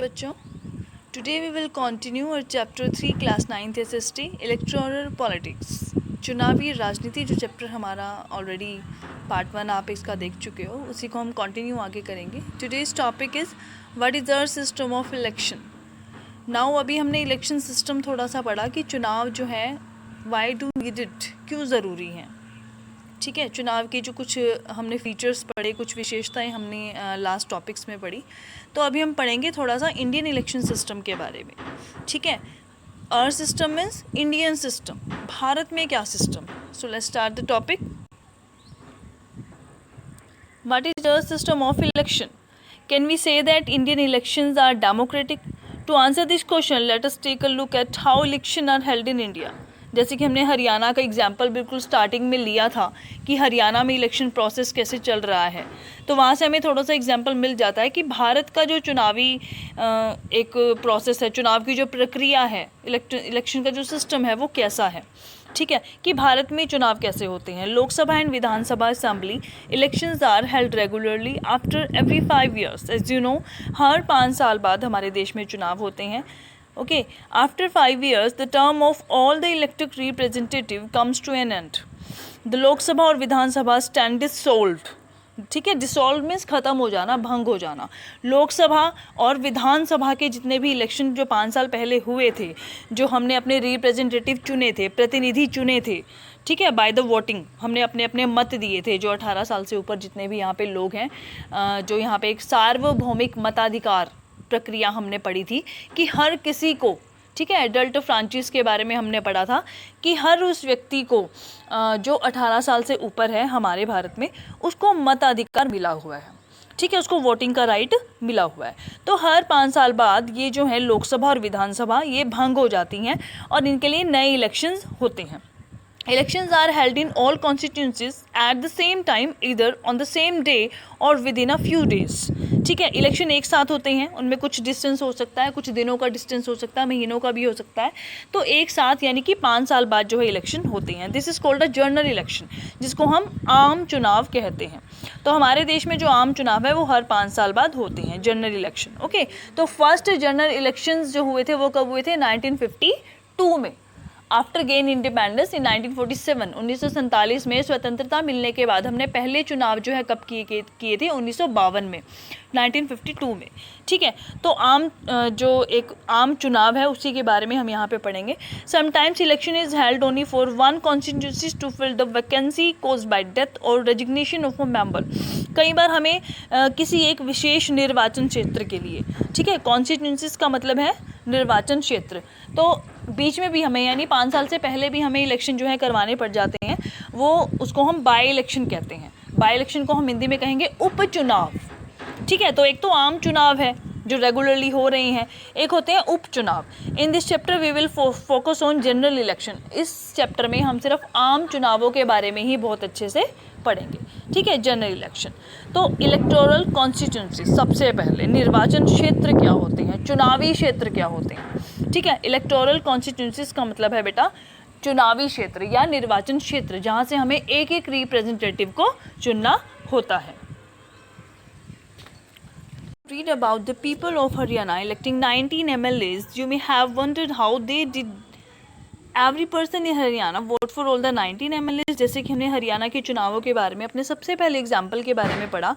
बच्चों, today we will continue और chapter 3 class 9th SST electoral politics, चुनावी राजनीति। जो चैप्टर हमारा ऑलरेडी पार्ट 1 आप इसका देख चुके हो, उसी को हम कंटिन्यू आगे करेंगे। Today's topic is what is our system of election. Now अभी हमने इलेक्शन सिस्टम थोड़ा सा पढ़ा कि चुनाव जो है वाई डू नीड इट, क्यों ज़रूरी हैं। ठीक है, चुनाव के जो कुछ हमने फीचर्स पढ़े, कुछ विशेषताएं हमने लास्ट टॉपिक्स में पढ़ी। तो अभी हम पढ़ेंगे थोड़ा सा इंडियन इलेक्शन सिस्टम के बारे में। ठीक है, our system means Indian system, Bharat में क्या system. So let's start the topic. What is our system of election? Can we say that Indian elections are democratic? To answer this question let us take a look at how election are held in India. जैसे कि हमने हरियाणा का example बिल्कुल starting में लिया था कि हरियाणा में इलेक्शन प्रोसेस कैसे चल रहा है, तो वहाँ से हमें थोड़ा सा एग्जाम्पल मिल जाता है कि भारत का जो चुनावी एक प्रोसेस है, चुनाव की जो प्रक्रिया है, इलेक्शन का जो सिस्टम है वो कैसा है। ठीक है, कि भारत में चुनाव कैसे होते हैं। Lok Sabha and Vidhan Sabha assembly elections are held regularly after every 5 years। As you know, हर 5 साल बाद हमारे देश में चुनाव होते हैं। Okay, after 5 years, the term of all the elected representative comes to an end. The Lok Sabha और विधान सभा stand dissolved. ठीक है, डिसॉल्व मीन्स ख़त्म हो जाना, भंग हो जाना। लोकसभा और विधानसभा के जितने भी इलेक्शन जो 5 साल पहले हुए थे, जो हमने अपने रिप्रेजेंटेटिव चुने थे, प्रतिनिधि चुने थे, ठीक है, बाय द वोटिंग, हमने अपने अपने मत दिए थे। जो 18 साल से ऊपर जितने भी यहाँ पे लोग हैं, जो यहाँ पे एक सार्वभौमिक मताधिकार प्रक्रिया हमने पढ़ी थी कि हर किसी को, ठीक है, एडल्ट फ्रांचाइज के बारे में हमने पढ़ा था कि हर उस व्यक्ति को जो 18 साल से ऊपर है हमारे भारत में, उसको मताधिकार मिला हुआ है। ठीक है, उसको वोटिंग का राइट मिला हुआ है। तो हर 5 साल बाद ये जो है लोकसभा और विधानसभा ये भंग हो जाती हैं और इनके लिए नए इलेक्शंस होते हैं। Elections are held in all constituencies at the same time, either on the same day or within a few days। ठीक है, इलेक्शन एक साथ होते हैं, उनमें कुछ डिस्टेंस हो सकता है, कुछ दिनों का डिस्टेंस हो सकता है, महीनों का भी हो सकता है। तो एक साथ यानी कि 5 साल बाद जो है इलेक्शन होते हैं। This is called a general election, जिसको हम आम चुनाव कहते हैं। तो हमारे देश में जो आम चुनाव है वो हर 5 साल बाद होते हैं, जनरल इलेक्शन। ओके, तो फर्स्ट जनरल इलेक्शंस जो हुए थे वो कब हुए थे? 1952 में। आफ्टर गेन इंडिपेंडेंस इन 1947, 1947 में स्वतंत्रता मिलने के बाद हमने पहले चुनाव जो है कब किए थे? 1952 में, 1952 में। ठीक है, तो जो एक आम चुनाव है उसी के बारे में हम यहाँ पे पढ़ेंगे। Sometimes election is held only for one constituency to fill the vacancy caused by death और रेजिग्नेशन ऑफ अ मेंबर। कई बार हमें किसी एक विशेष निर्वाचन क्षेत्र के लिए, ठीक है, कॉन्स्टिट्यूंसीज का मतलब है निर्वाचन क्षेत्र, तो बीच में भी हमें यानी 5 साल से पहले भी हमें इलेक्शन जो है करवाने पड़ जाते हैं, वो उसको हम बाई इलेक्शन कहते हैं। बाई इलेक्शन को हम हिंदी में कहेंगे उपचुनाव। ठीक है, तो एक तो आम चुनाव है जो रेगुलरली हो रहे हैं, एक होते हैं उपचुनाव। In this chapter we will focus on general election. इस चैप्टर में हम सिर्फ आम चुनावों के बारे में ही बहुत अच्छे से पढ़ेंगे। ठीक है, जनरल इलेक्शन। तो इलेक्टोरल कॉन्स्टिट्यूंसी, सबसे पहले निर्वाचन क्षेत्र क्या होते हैं, चुनावी क्षेत्र क्या होते हैं। ठीक है, इलेक्टोरल कॉन्स्टिट्यूंसीज का मतलब है बेटा चुनावी क्षेत्र या निर्वाचन क्षेत्र, जहाँ से हमें एक एक रिप्रेजेंटेटिव को चुनना होता है। Read about the people of Haryana electing 19 MLAs. You may have wondered how they did every person in Haryana vote for all the 19 MLAs। जैसे कि हमने हरियाणा के चुनावों के बारे में अपने सबसे पहले एग्जाम्पल के बारे में पढ़ा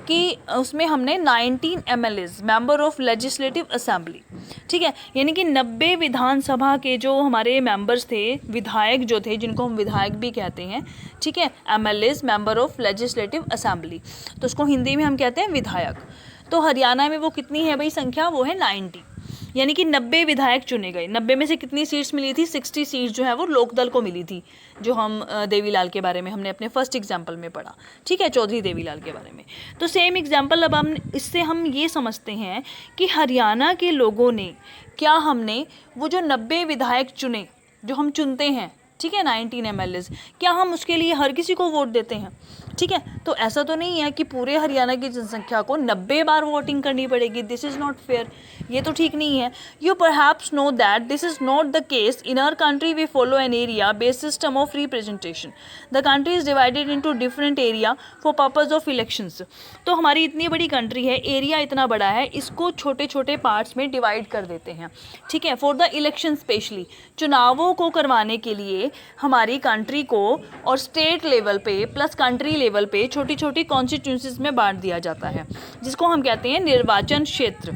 कि उसमें हमने 19 MLAs member of legislative assembly, ठीक है, यानी कि 90 विधानसभा के जो हमारे मेंबर्स थे, विधायक जो थे, जिनको हम विधायक भी कहते हैं, ठीक है, MLAs member of legislative assembly, तो उसको हिंदी में हम कहते हैं विधायक। तो हरियाणा में वो कितनी है भाई संख्या? वो है 90, यानी कि 90 विधायक चुने गए। 90 में से कितनी सीट्स मिली थी? 60 सीट्स जो है वो लोकदल को मिली थी, जो हम देवीलाल के बारे में हमने अपने फर्स्ट एग्जाम्पल में पढ़ा। ठीक है, चौधरी देवीलाल के बारे में। तो सेम एग्जाम्पल अब हम इससे हम ये समझते हैं कि हरियाणा के लोगों ने क्या, हमने वो जो 90 विधायक चुने, जो हम चुनते हैं, ठीक है, 19 MLAs, क्या हम उसके लिए हर किसी को वोट देते हैं? ठीक है। तो ऐसा तो नहीं है कि पूरे हरियाणा की जनसंख्या को 90 बार वोटिंग करनी पड़ेगी, दिस इज़ नॉट फेयर, ये तो ठीक नहीं है। You perhaps know that this is not the case in our country, we follow an area based system of representation, the country is divided into different area for purpose of elections. तो हमारी इतनी बड़ी country है, area इतना बड़ा है, इसको छोटे छोटे पार्ट्स में डिवाइड कर देते हैं, ठीक है, फॉर द इलेक्शन स्पेशली, चुनावों को करवाने के लिए हमारी कंट्री को और स्टेट लेवल पे प्लस कंट्री लेवल पे छोटी छोटी कॉन्स्टिट्यूंसीज में बांट दिया जाता है, जिसको हम कहते हैं निर्वाचन क्षेत्र।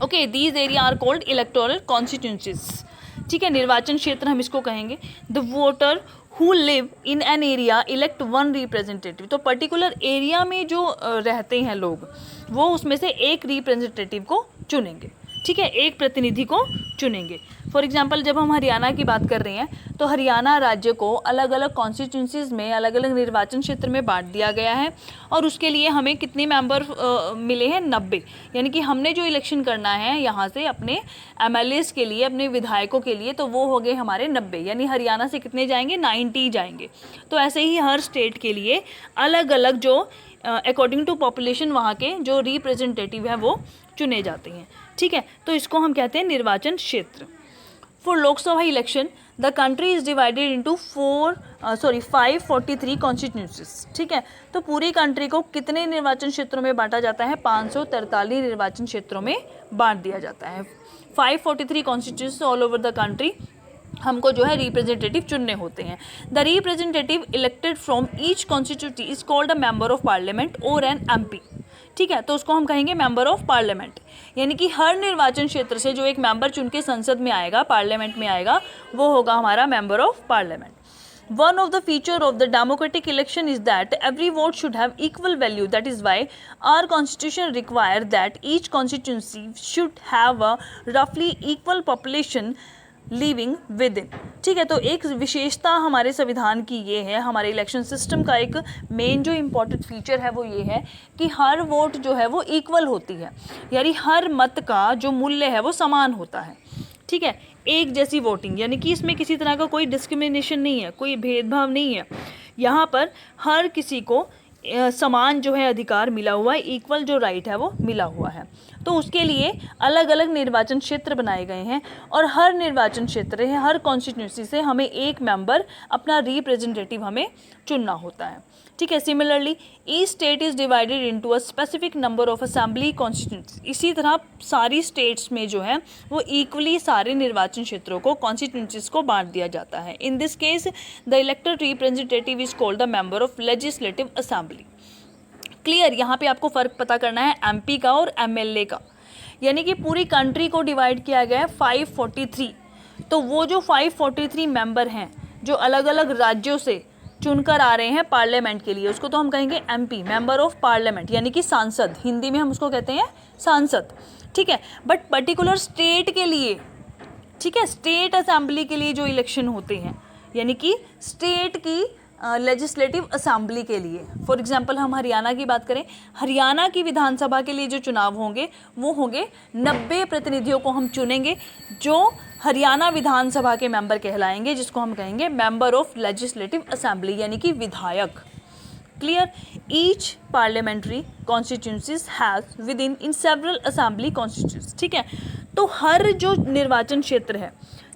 Okay, these area are called electoral constituencies, ठीक है, निर्वाचन क्षेत्र हम इसको कहेंगे। The voter who live in an area elect one representative, तो पर्टिकुलर एरिया में जो रहते हैं लोग, वो उसमें से एक रिप्रेजेंटेटिव को चुनेंगे, ठीक है, एक प्रतिनिधि को चुनेंगे। फॉर एग्जांपल जब हम हरियाणा की बात कर रहे हैं तो हरियाणा राज्य को अलग अलग कॉन्स्टिट्यूंसीज में अलग अलग निर्वाचन क्षेत्र में बांट दिया गया है, और उसके लिए हमें कितने मेंबर मिले हैं, 90, यानी कि हमने जो इलेक्शन करना है यहाँ से अपने MLAs के लिए, अपने विधायकों के लिए, तो वो हो गए हमारे 90, यानी हरियाणा से कितने जाएंगे, 90 जाएंगे। तो ऐसे ही हर स्टेट के लिए अलग अलग जो अकॉर्डिंग टू पॉपुलेशन वहाँ के जो रिप्रेजेंटेटिव हैं वो चुने जाते हैं, ठीक है। तो इसको हम कहते हैं निर्वाचन क्षेत्र। For Lok Sabha election the country is divided into 543 constituencies, ठीक है। तो पूरी कंट्री को कितने निर्वाचन क्षेत्रों में बांटा जाता है, 543 निर्वाचन क्षेत्रों में बांट दिया जाता है। 543 constituencies all over the country हमको जो है रिप्रेजेंटेटिव चुनने होते हैं। The representative elected from each constituency is called a member of parliament और एन MP, ठीक है। तो उसको हम कहेंगे मेंबर ऑफ पार्लियामेंट, यानी कि हर निर्वाचन क्षेत्र से जो एक मेंबर चुन के संसद में आएगा, पार्लियामेंट में आएगा, वो होगा हमारा member of parliament. One of the feature of the democratic election is that every vote should have equal value. That is why our constitution requires that each constituency should have a roughly equal population living with in, ठीक है। तो एक विशेषता हमारे संविधान की ये है, हमारे इलेक्शन सिस्टम का एक मेन जो इम्पोर्टेंट फीचर है वो ये है कि हर वोट जो है वो इक्वल होती है, यानी हर मत का जो मूल्य है वो समान होता है, ठीक है, एक जैसी वोटिंग, यानी कि इसमें किसी तरह का कोई डिस्क्रिमिनेशन नहीं है, कोई भेदभाव नहीं है, यहाँ पर हर किसी को समान जो है अधिकार मिला हुआ है, इक्वल जो राइट है वो मिला हुआ है। तो उसके लिए अलग अलग निर्वाचन क्षेत्र बनाए गए हैं, और हर निर्वाचन क्षेत्र है, हर कॉन्स्टिट्यूंसी से हमें एक मेंबर अपना रिप्रेजेंटेटिव हमें चुनना होता है, ठीक है। Similarly each state is divided into a specific number of assembly constituency, इसी तरह सारी स्टेट्स में जो है वो इक्वली सारे निर्वाचन क्षेत्रों को, कॉन्स्टिट्यूंसीज को बांट दिया जाता है। In this case the elected representative is called the member of legislative assembly. Clear, यहाँ पे आपको फ़र्क पता करना है MP का और MLA का, यानी कि पूरी कंट्री को डिवाइड किया गया है 543, तो वो जो 543 मेंबर हैं जो अलग अलग राज्यों से चुनकर आ रहे हैं पार्लियामेंट के लिए, उसको तो हम कहेंगे MP, मेंबर ऑफ पार्लियामेंट, यानी कि सांसद, हिंदी में हम उसको कहते हैं सांसद, ठीक है। बट पर्टिकुलर स्टेट के लिए, ठीक है, स्टेट असेंबली के लिए जो इलेक्शन होते हैं, यानी कि स्टेट की लेजिस्लेटिव असेंबली के लिए, फॉर एग्जांपल हम हरियाणा की बात करें, हरियाणा की विधानसभा के लिए जो चुनाव होंगे वो होंगे 90 प्रतिनिधियों को हम चुनेंगे जो हरियाणा विधानसभा के मेंबर कहलाएंगे, जिसको हम कहेंगे मेंबर ऑफ लेजिस्लेटिव असेंबली, यानी कि विधायक। Clear, each parliamentary constituencies has with in several assembly constituencies, ठीक है। तो हर जो निर्वाचन क्षेत्र है,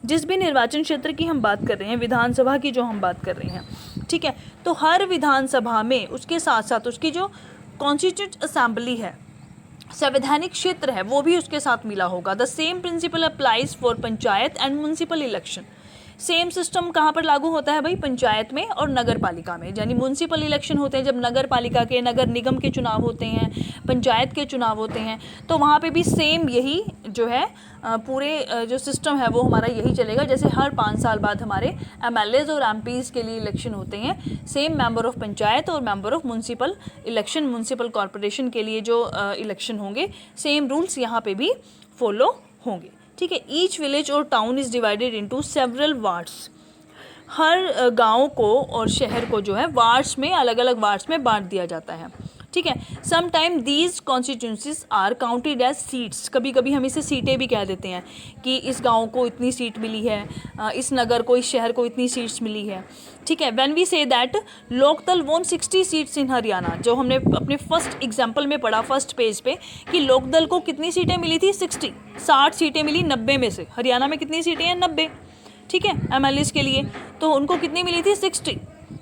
जिस भी निर्वाचन क्षेत्र की हम बात कर रहे हैं, विधानसभा की जो हम बात कर रहे हैं, ठीक है, तो हर विधानसभा में उसके साथ साथ उसकी जो कॉन्स्टिट्यूंट असेंबली है, संवैधानिक क्षेत्र है, वो भी उसके साथ मिला होगा। The same principle applies for panchayat and municipal election. Same system कहाँ पर लागू होता है भाई, पंचायत में और नगर पालिका में, यानी म्यूनसिपल इलेक्शन होते हैं जब नगर पालिका के, नगर निगम के चुनाव होते हैं, पंचायत के चुनाव होते हैं, तो वहाँ पे भी सेम यही जो है पूरे जो सिस्टम है वो हमारा यही चलेगा। जैसे हर 5 साल बाद हमारे MLAs और MPs के लिए इलेक्शन होते हैं, सेम मेंबर ऑफ पंचायत और member of municipal election, municipal corporation के लिए जो इलेक्शन होंगे, सेम रूल्स यहाँ पे भी फॉलो होंगे, ठीक है। ईच विलेज और town is divided into several wards. हर गांव को और शहर को जो है वार्ड्स में, अलग अलग वार्ड्स में बांट दिया जाता है, ठीक है। Some time these constituencies are counted as seats, कभी कभी हम इसे सीटें भी कह देते हैं कि इस गांव को इतनी सीट मिली है, इस नगर को, इस शहर को इतनी सीट्स मिली है, ठीक है। When we say that Lokdal won 60 seats in Haryana, जो हमने अपने फर्स्ट एग्जाम्पल में पढ़ा फर्स्ट पेज पे कि लोकदल को कितनी सीटें मिली थी, 60 सीटें मिली 90 में से। हरियाणा में कितनी सीटें हैं, 90, ठीक है, MLAs के लिए। तो उनको कितनी मिली थी, 60,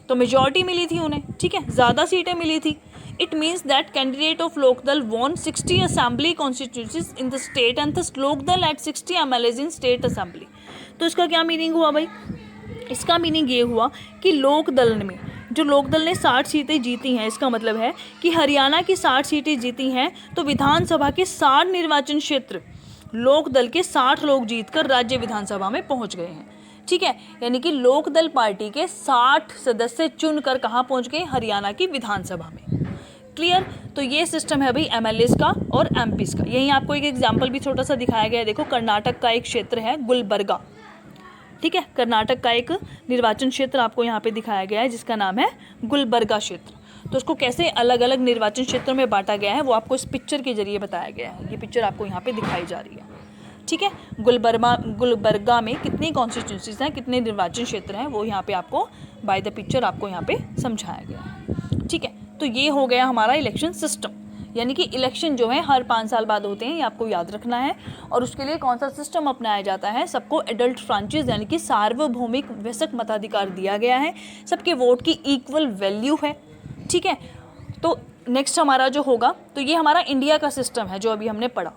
तो मेजॉरिटी मिली थी उन्हें, ठीक है, ज़्यादा सीटें मिली थी। It means that candidate of Lokdal won 60 assembly constituencies in the state and thus Lokdal had 60 MLAs in state assembly। तो इसका क्या मीनिंग हुआ भाई? इसका मीनिंग ये हुआ कि लोकदल में, जो लोकदल ने 60 सीटें जीती हैं, इसका मतलब है कि हरियाणा की 60 सीटें जीती हैं, तो विधानसभा के 60 निर्वाचन क्षेत्र लोकदल के 60 लोग जीतकर राज्य विधानसभा में पहुंच गए हैं, ठीक है। यानी कि लोकदल पार्टी के 60 सदस्य चुनकर कहाँ पहुंच गए, हरियाणा की विधानसभा में। क्लियर? तो ये सिस्टम है भाई MLAs का और MPs का। यहीं आपको एक एग्जाम्पल भी छोटा सा दिखाया गया है, देखो कर्नाटक का एक क्षेत्र है गुलबर्गा, ठीक है, कर्नाटक का एक निर्वाचन क्षेत्र आपको यहाँ पे दिखाया गया है जिसका नाम है गुलबर्गा क्षेत्र। तो उसको कैसे अलग अलग निर्वाचन क्षेत्रों में बांटा गया है वो आपको इस पिक्चर के जरिए बताया गया है। ये पिक्चर आपको यहाँ पे दिखाई जा रही है, ठीक है। गुलबर्गा में कितनी कॉन्स्टिट्यूंसीज हैं, कितने निर्वाचन क्षेत्र हैं, वो यहाँ पे आपको बाय द पिक्चर आपको यहाँ पे समझाया गया है, ठीक है। तो ये हो गया हमारा इलेक्शन सिस्टम, यानी कि इलेक्शन जो है हर 5 साल बाद होते हैं, ये आपको याद रखना है। और उसके लिए कौन सा सिस्टम अपनाया जाता है, सबको एडल्ट फ्रांचाइज यानी कि सार्वभौमिक वयस्क मताधिकार दिया गया है, सबके वोट की इक्वल वैल्यू है, ठीक है। तो नेक्स्ट हमारा जो होगा, तो ये हमारा इंडिया का सिस्टम है जो अभी हमने पढ़ा,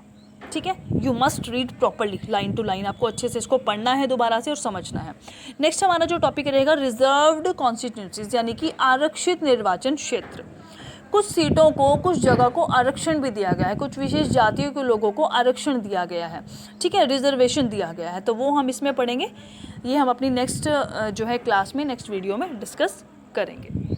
ठीक है। You must read properly, line to line आपको अच्छे से इसको पढ़ना है दोबारा से और समझना है। नेक्स्ट हमारा जो टॉपिक रहेगा रिजर्व्ड कॉन्स्टिट्यूंसीज यानी कि आरक्षित निर्वाचन क्षेत्र। कुछ सीटों को, कुछ जगह को आरक्षण भी दिया गया है, कुछ विशेष जातियों के लोगों को आरक्षण दिया गया है, ठीक है, रिजर्वेशन दिया गया है। तो वो हम इसमें पढ़ेंगे, ये हम अपनी नेक्स्ट जो है क्लास में, नेक्स्ट वीडियो में डिस्कस करेंगे।